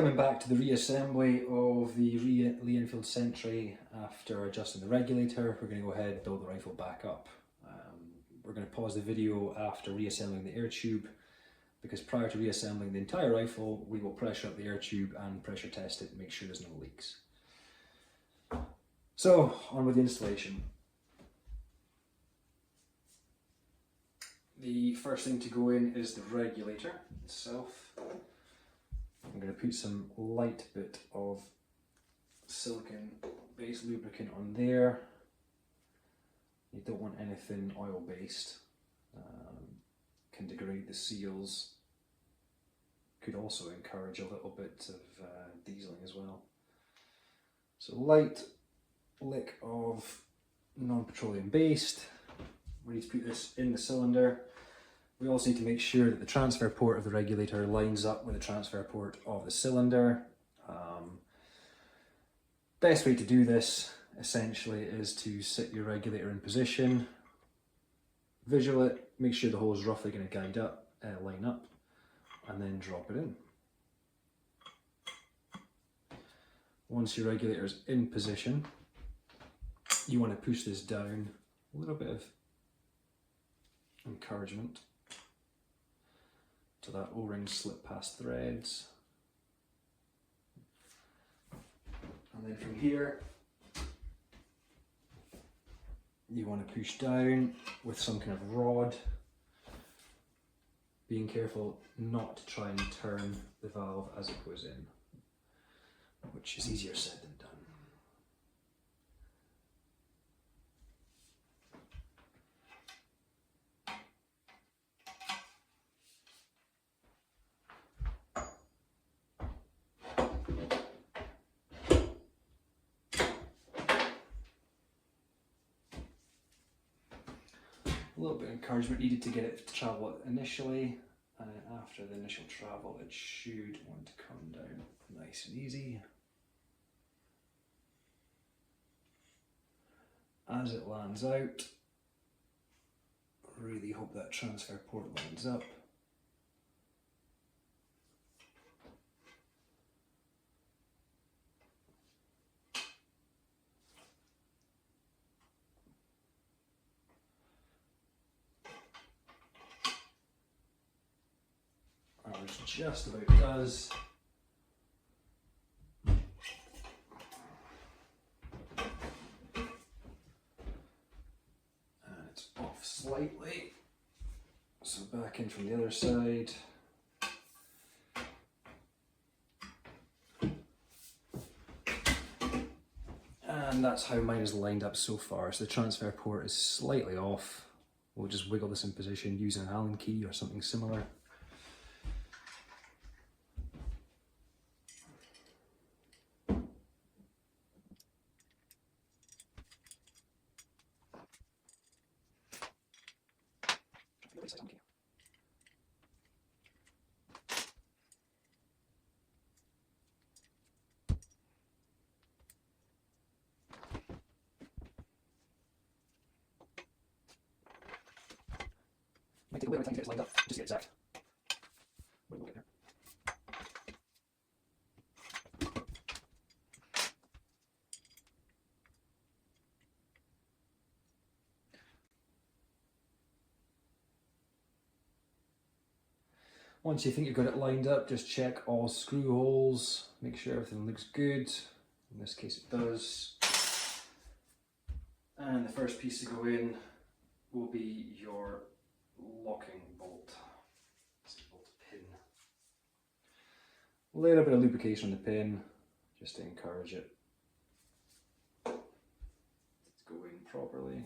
Coming back to the reassembly of the Lee Enfield Sentry after adjusting the regulator, we're going to go ahead and build the rifle back up. We're going to pause the video after reassembling the air tube, because prior to reassembling the entire rifle, we will pressure up the air tube and pressure test it and make sure there's no leaks. So, on with the installation. The first thing to go in is the regulator itself. I'm going to put some light bit of silicone based lubricant on there. You don't want anything oil based, can degrade the seals. Could also encourage a little bit of dieseling as well. So light lick of non-petroleum based. We need to put this in the cylinder. We also need to make sure that the transfer port of the regulator lines up with the transfer port of the cylinder. Best way to do this essentially is to sit your regulator in position, visual it, make sure the hole is roughly going to line up, and then drop it in. Once your regulator is in position, you want to push this down, a little bit of encouragement to that O-ring slip past threads, and then from here you want to push down with some kind of rod, being careful not to try and turn the valve as it goes in, which is easier said than done. A little bit of encouragement needed to get it to travel initially, and then after the initial travel it should want to come down nice and easy. As it lands out, really hope that transfer port lines up. Which just about does. And it's off slightly, so back in from the other side. And that's how mine is lined up so far. So the transfer port is slightly off. We'll just wiggle this in position using an Allen key or something similar. Might take a bit of time to get this lined up, just to get exact. But we'll get there. Once you think you've got it lined up, just check all screw holes, make sure everything looks good. In this case it does. And the first piece to go in will be your locking bolt. It's a bolt pin. A little bit of lubrication on the pin, just to encourage it to go in properly.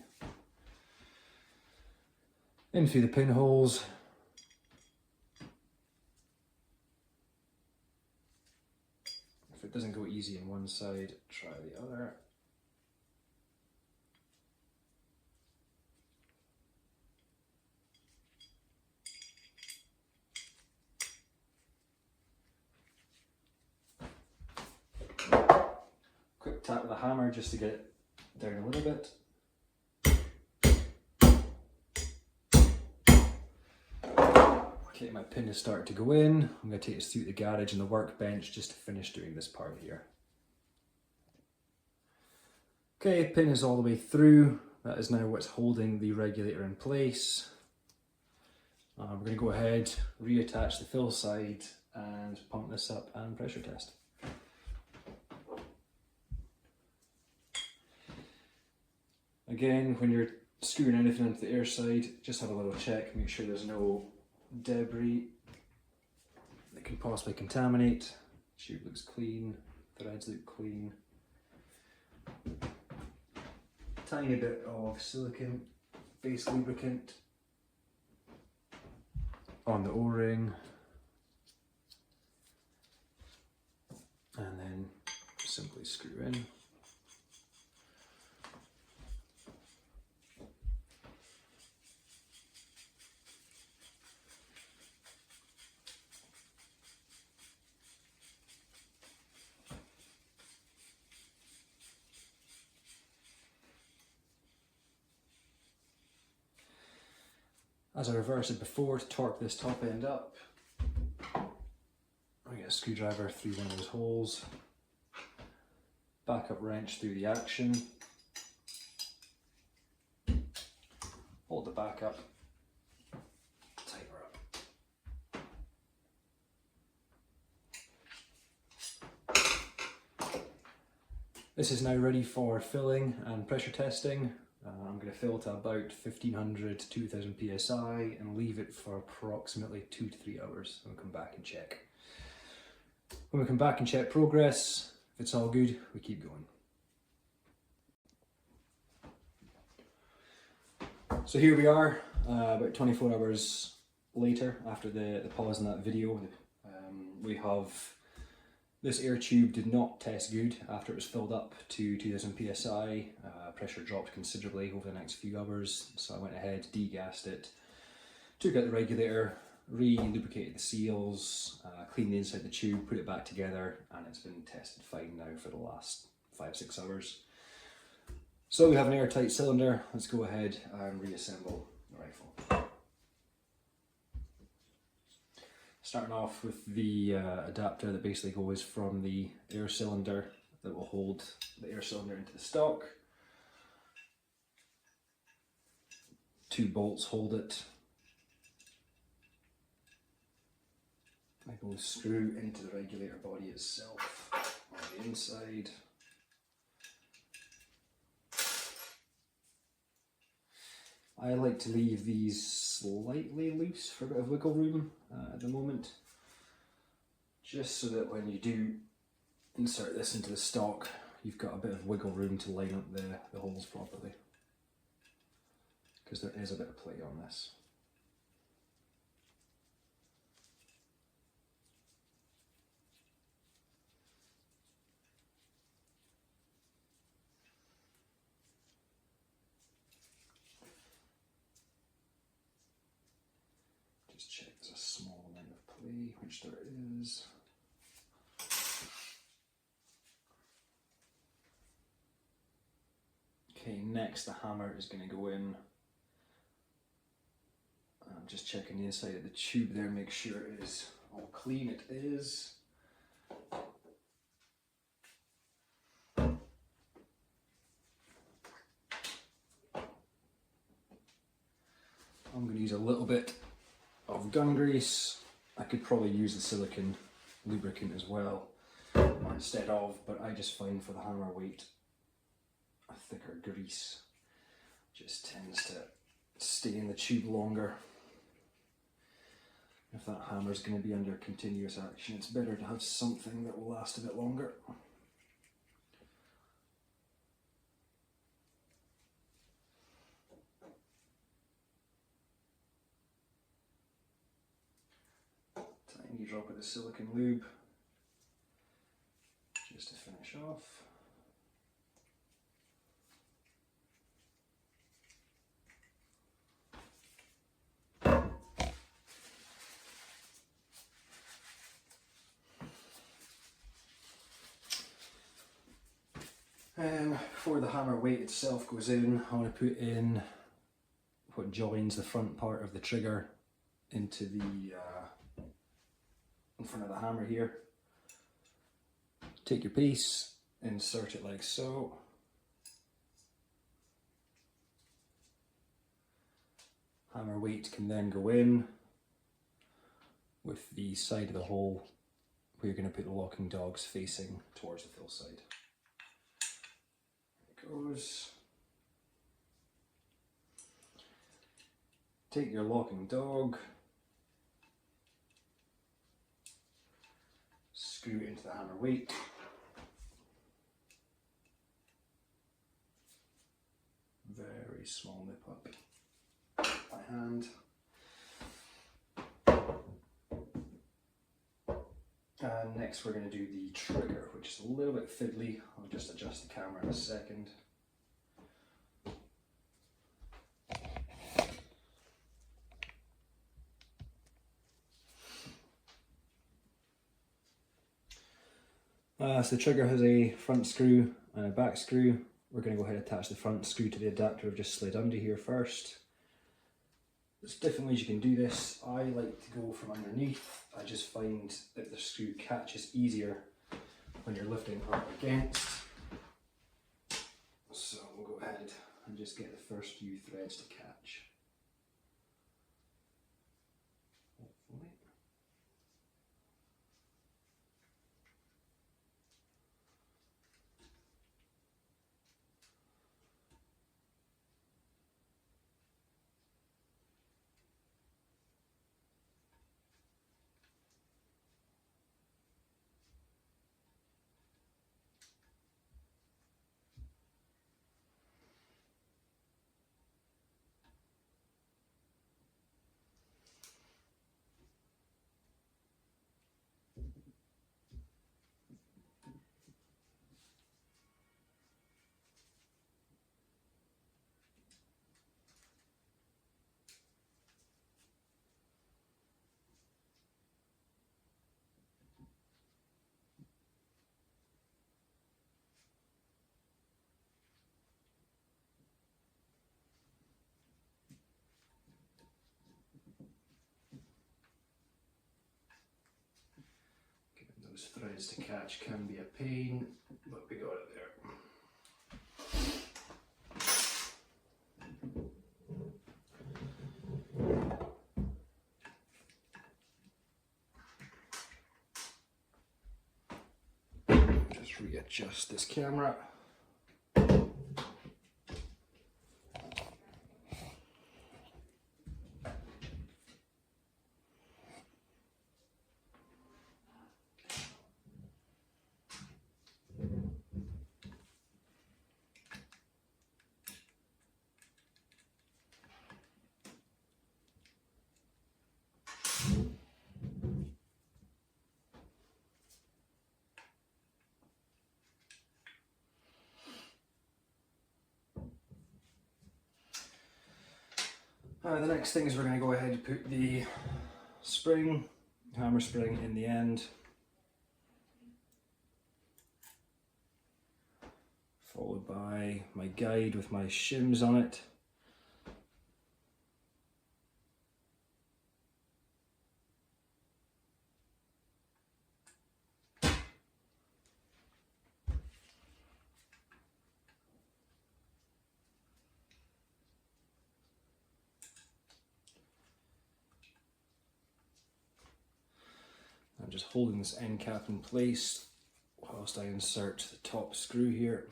In through the pinholes. If it doesn't go easy on one side, try the other. Quick tap with a hammer just to get it down a little bit. Okay, my pin has started to go in. I'm going to take us through the garage and the workbench just to finish doing this part here. Okay, pin is all the way through. That is now what's holding the regulator in place. We're going to go ahead, reattach the fill side and pump this up and pressure test. Again, when you're screwing anything into the air side, just have a little check, make sure there's no debris that can possibly contaminate. Tube looks clean, threads look clean. Tiny bit of silicone base lubricant on the O-ring, and then simply screw in. As I reversed it before to torque this top end up, I get a screwdriver through one of those holes, backup wrench through the action, hold the back up, tighten her up. This is now ready for filling and pressure testing. I'm going to fill to about 1500 to 2000 psi and leave it for approximately 2 to 3 hours and we'll come back and check. When we come back and check progress, if it's all good, we keep going. So here we are, about 24 hours later after the pause in that video. We have this air tube did not test good after it was filled up to 2000 psi. Pressure dropped considerably over the next few hours, so I went ahead, degassed it, took out the regulator, re-lubricated the seals, cleaned the inside of the tube, put it back together, and it's been tested fine now for the last 5-6 hours. So we have an airtight cylinder. Let's go ahead and reassemble the rifle. Starting off with the adapter that basically goes from the air cylinder that will hold the air cylinder into the stock. 2 bolts hold it. I go screw into the regulator body itself on the inside. I like to leave these slightly loose for a bit of wiggle room at the moment, just so that when you do insert this into the stock, you've got a bit of wiggle room to line up the holes properly, because there is a bit of play on this. Just check there's a small amount of play, which there is. Okay, next the hammer is going to go in. I'm just checking the inside of the tube there, make sure it is all clean. It is. I'm going to use a little bit of gun grease. I could probably use the silicone lubricant as well, or instead of, but I just find for the hammer weight, a thicker grease just tends to stay in the tube longer. If that hammer is going to be under continuous action, it's better to have something that will last a bit longer. Tiny drop of the silicone lube just to finish off. Before the hammer weight itself goes in, I want to put in what joins the front part of the trigger into the in front of the hammer here. Take your piece, insert it like so. Hammer weight can then go in with the side of the hole where you're going to put the locking dogs facing towards the fill side. There it goes. Take your locking dog, screw it into the hammer weight. Very small nip up by hand. And next we're going to do the trigger, which is a little bit fiddly. I'll just adjust the camera in a second. So the trigger has a front screw and a back screw. We're going to go ahead and attach the front screw to the adapter I've just slid under here first. There's different ways you can do this. I like to go from underneath. I just find that the screw catches easier when you're lifting up against. So we'll go ahead and just get the first few threads to catch. Hopefully. Those threads to catch can be a pain, but we got it there. Just readjust this camera. The next thing is we're going to go ahead and put the spring, hammer spring in the end, followed by my guide with my shims on it. I'm just holding this end cap in place whilst I insert the top screw here.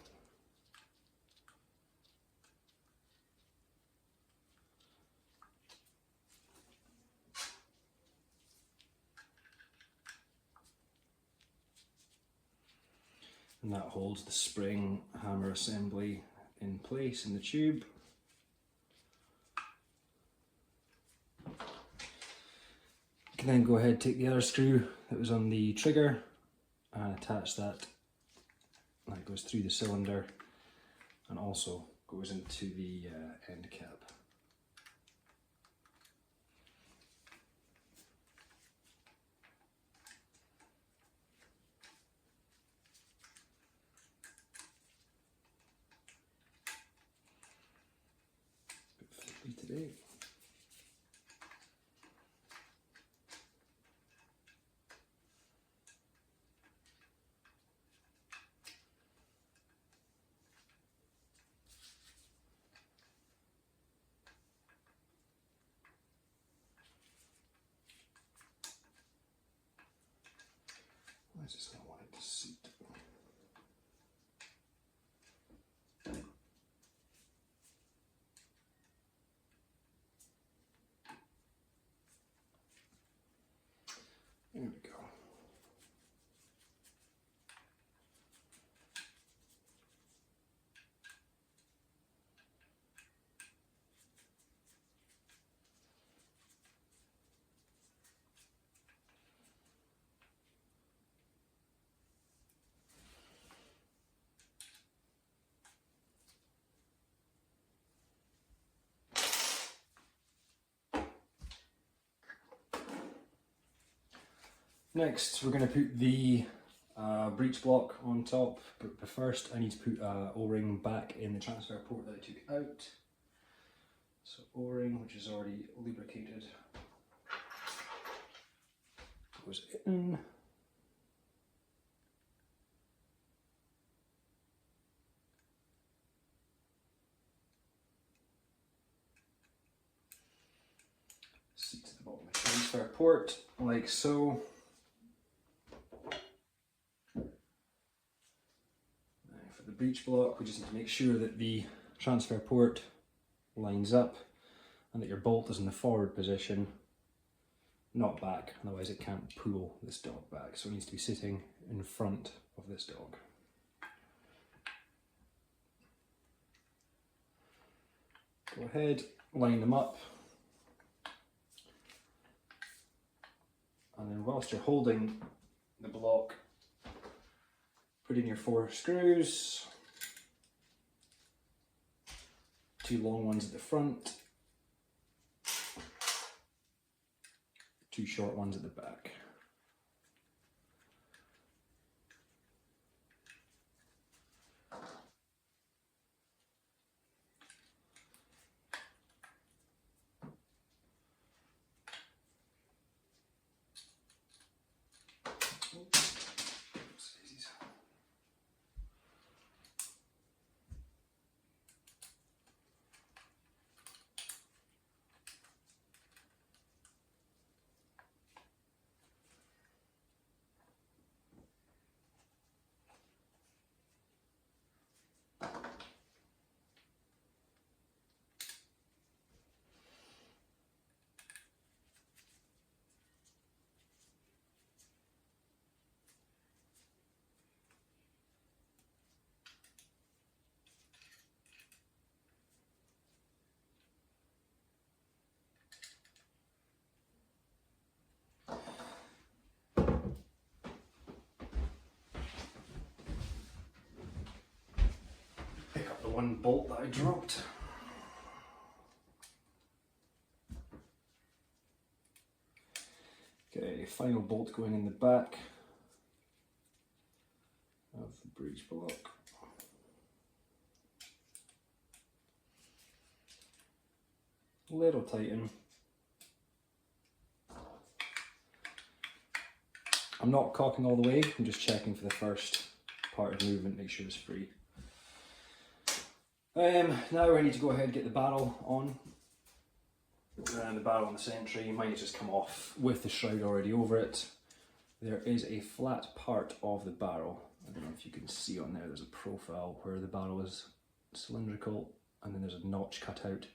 And that holds the spring hammer assembly in place in the tube. You can then go ahead and take the other screw that was on the trigger and attach that. That goes through the cylinder and also goes into the end cap. Bit flippy today. Next we're going to put the breech block on top, but first I need to put O-ring back in the transfer port that I took out. So O-ring, which is already lubricated, goes in. Seat to the bottom of the transfer port, like so. For the breech block, we just need to make sure that the transfer port lines up and that your bolt is in the forward position, not back, otherwise it can't pull this dog back. So it needs to be sitting in front of this dog. Go ahead, line them up. And then whilst you're holding the block, put in your 4 screws, 2 long ones at the front, 2 short ones at the back. Pick up the one bolt that I dropped. Okay, final bolt going in the back of the breech block. Little tighten. I'm not cocking all the way, I'm just checking for the first part of movement, make sure it's free. Now I need to go ahead and get the barrel on. And the barrel on the Sentry, mine has just come off with the shroud already over it. There is a flat part of the barrel. I don't know if you can see on there, there's a profile where the barrel is cylindrical and then there's a notch cut out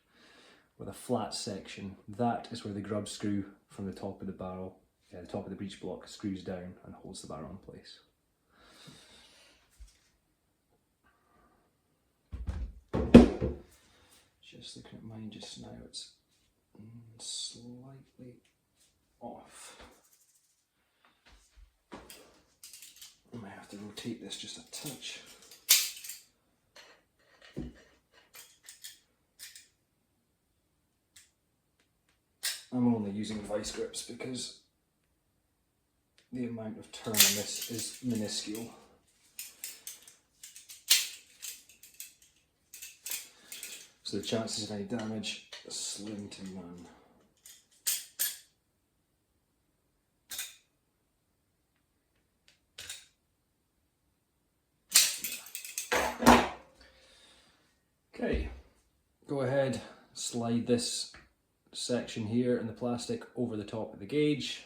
with a flat section. That is where the grub screw from the top of the barrel, the top of the breech block, screws down and holds the barrel in place. Just looking at mine just now, it's slightly off. I might have to rotate this just a touch. I'm only using vice grips because the amount of turn on this is minuscule. So the chances of any damage are slim to none. Okay, go ahead, slide this section here in the plastic over the top of the gauge.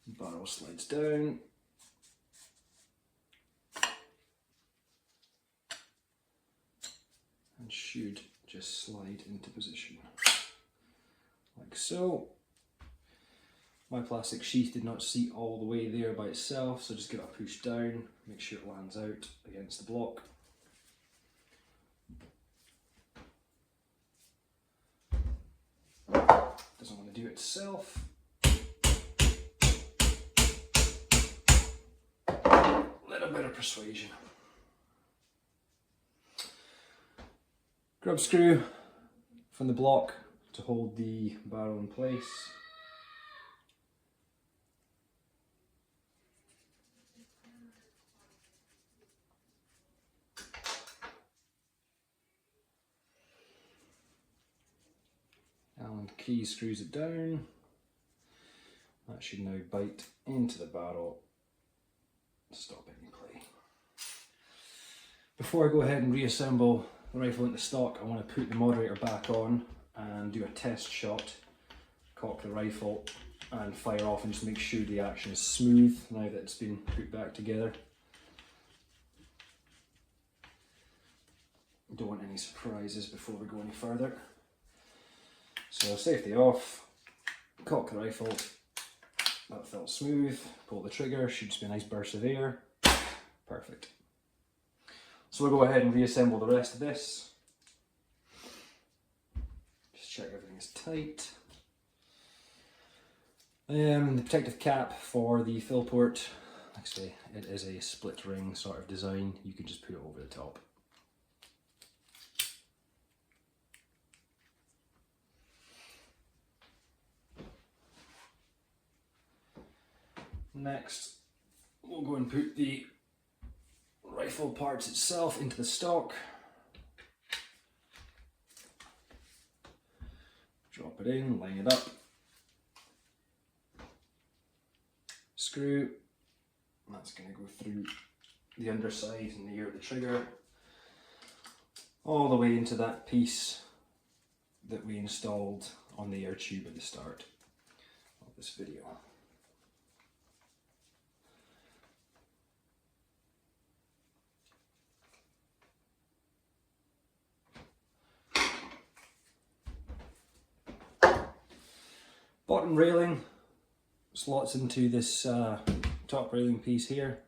Barrel slides down. And should just slide into position. Like so. My plastic sheath did not seat all the way there by itself, so just give it a push down, make sure it lands out against the block. Doesn't want to do it itself. Little bit of persuasion. grub screw from the block to hold the barrel in place. Allen key screws it down. That should now bite into the barrel to stop any play. Before I go ahead and reassemble the rifle into stock, I want to put the moderator back on and do a test shot, cock the rifle and fire off, and just make sure the action is smooth now that it's been put back together. Don't want any surprises before we go any further. So safety off, cock the rifle, that felt smooth, pull the trigger, should just be a nice burst of air, perfect. So we'll go ahead and reassemble the rest of this. Just check everything is tight. The protective cap for the fill port, like I say, it is a split ring sort of design, you can just put it over the top. Next, we'll go and put the rifle parts itself into the stock. Drop it in, line it up. Screw, and that's going to go through the underside and the ear of the trigger, all the way into that piece that we installed on the air tube at the start of this video. Bottom railing slots into this top railing piece here.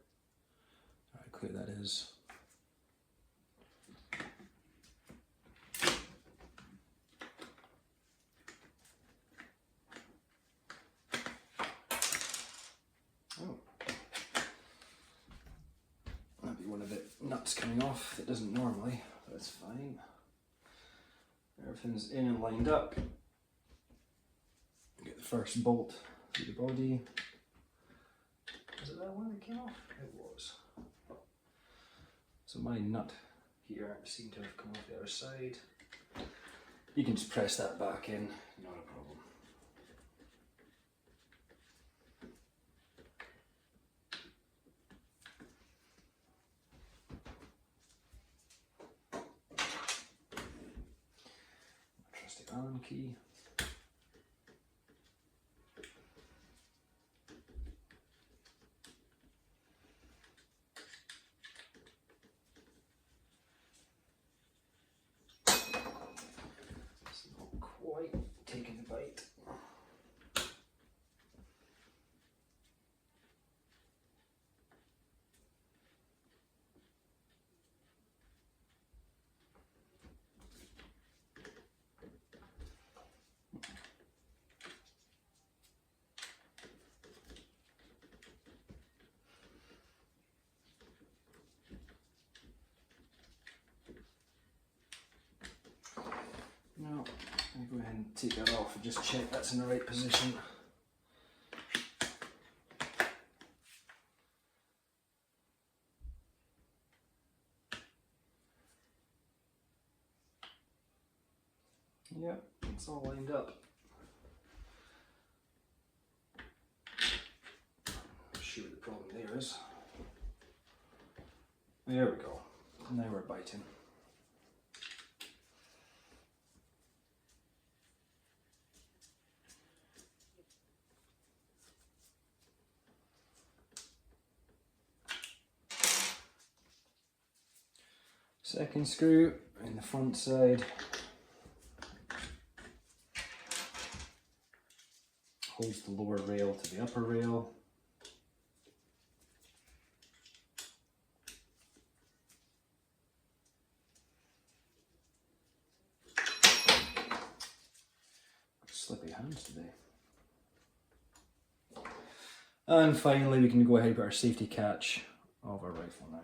How clear that is. Oh, that'd be one of the nuts coming off that doesn't normally, but it's fine. Everything's in and lined up. Get the first bolt through the body. Was it that one that came off? It was. So my nut here seemed to have come off the other side. You can just press that back in, not a problem. Trusty Allen key. Taking the bite. Now, I'll go ahead and take that off and just check that's in the right position. Yep, it's all lined up. Not sure what the problem there is. There we go. Now we're biting. Second screw in the front side holds the lower rail to the upper rail. Slippy hands today. And finally we can go ahead and put our safety catch of our rifle now.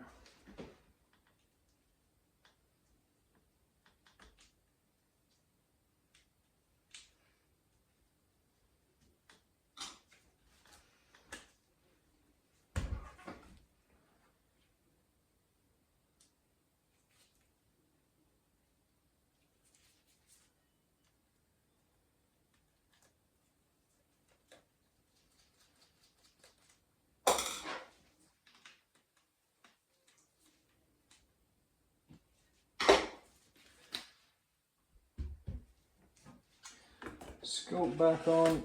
Scope back on.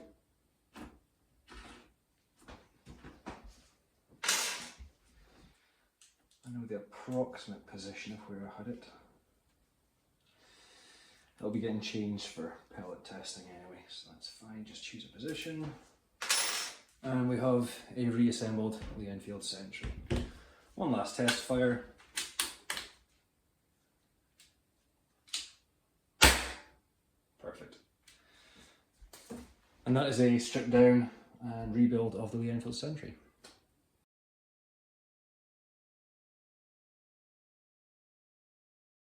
I know the approximate position of where I had it. It'll be getting changed for pellet testing anyway, so that's fine. Just choose a position. And we have a reassembled Lee Enfield Sentry. One last test fire. Perfect. And that is a stripped down and rebuild of the Lee Enfield Sentry.